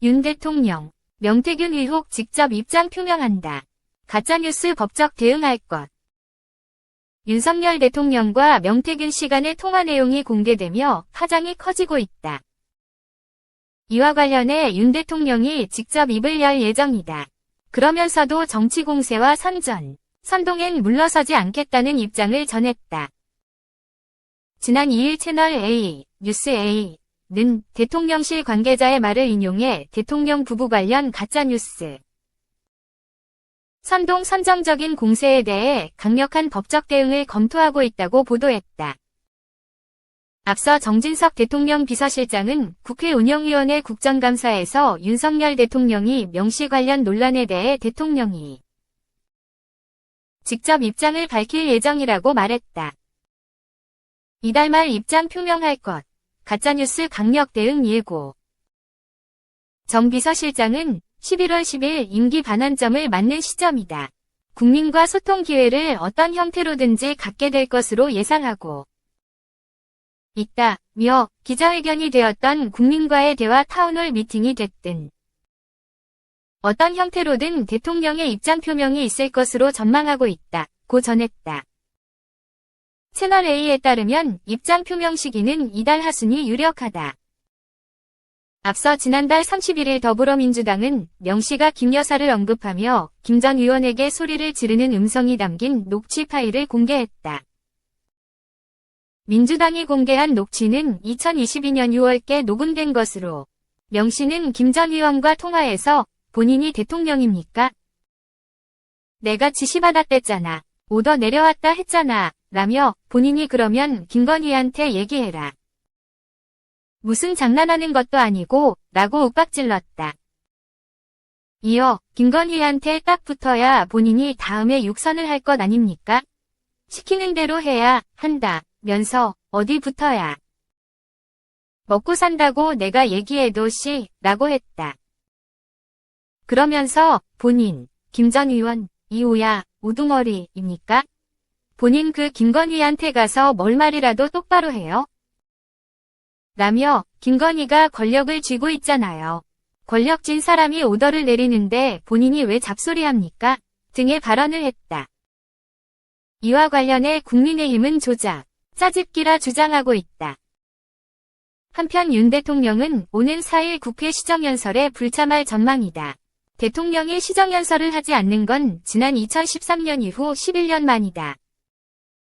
윤 대통령, 명태균 의혹 직접 입장 표명한다. 가짜뉴스 법적 대응할 것. 윤석열 대통령과 명태균 씨 간의 통화 내용이 공개되며 파장이 커지고 있다. 이와 관련해 윤 대통령이 직접 입을 열 예정이다. 그러면서도 정치 공세와 선동엔 물러서지 않겠다는 입장을 전했다. 지난 2일 채널 A, 뉴스 A는 대통령실 관계자의 말을 인용해 대통령 부부 관련 가짜뉴스, 선정적인 공세에 대해 강력한 법적 대응을 검토하고 있다고 보도했다. 앞서 정진석 대통령 비서실장은 국회 운영위원회 국정감사에서 윤석열 대통령이 명시 관련 논란에 대해 대통령이 직접 입장을 밝힐 예정이라고 말했다. 이달 말 입장 표명할 것, 가짜뉴스 강력 대응 예고. 정 비서실장은 11월 10일 임기 반환점을 맞는 시점이다. 국민과 소통 기회를 어떤 형태로든지 갖게 될 것으로 예상하고 있다며 기자회견이 되었던 국민과의 대화 타운홀 미팅이 됐든 어떤 형태로든 대통령의 입장 표명이 있을 것으로 전망하고 있다고 전했다. 채널A에 따르면 입장 표명 시기는 이달 하순이 유력하다. 앞서 지난달 31일 더불어민주당은 명 씨가 김 여사를 언급하며 김 전 의원에게 소리를 지르는 음성이 담긴 녹취 파일을 공개했다. 민주당이 공개한 녹취는 2022년 6월께 녹음된 것으로 명 씨는 김 전 의원과 통화에서 본인이 대통령입니까? 내가 지시받았댔잖아. 오더 내려왔다 했잖아. 라며 본인이 그러면 김건희한테 얘기해라. 무슨 장난하는 것도 아니고 라고 윽박질렀다. 이어 김건희한테 딱 붙어야 본인이 다음에 육선을 할 것 아닙니까? 시키는 대로 해야 한다면서 어디 붙어야. 먹고 산다고 내가 얘기해도 라고 했다. 그러면서 본인, 김 전 의원, 이호야, 우두머리입니까? 본인 그 김건희한테 가서 뭘 말이라도 똑바로 해요? 라며 김건희가 권력을 쥐고 있잖아요. 권력진 사람이 오더를 내리는데 본인이 왜 잡소리합니까? 등의 발언을 했다. 이와 관련해 국민의힘은 조작, 짜집기라 주장하고 있다. 한편 윤 대통령은 오는 4일 국회 시정연설에 불참할 전망이다. 대통령이 시정연설을 하지 않는 건 지난 2013년 이후 11년 만이다.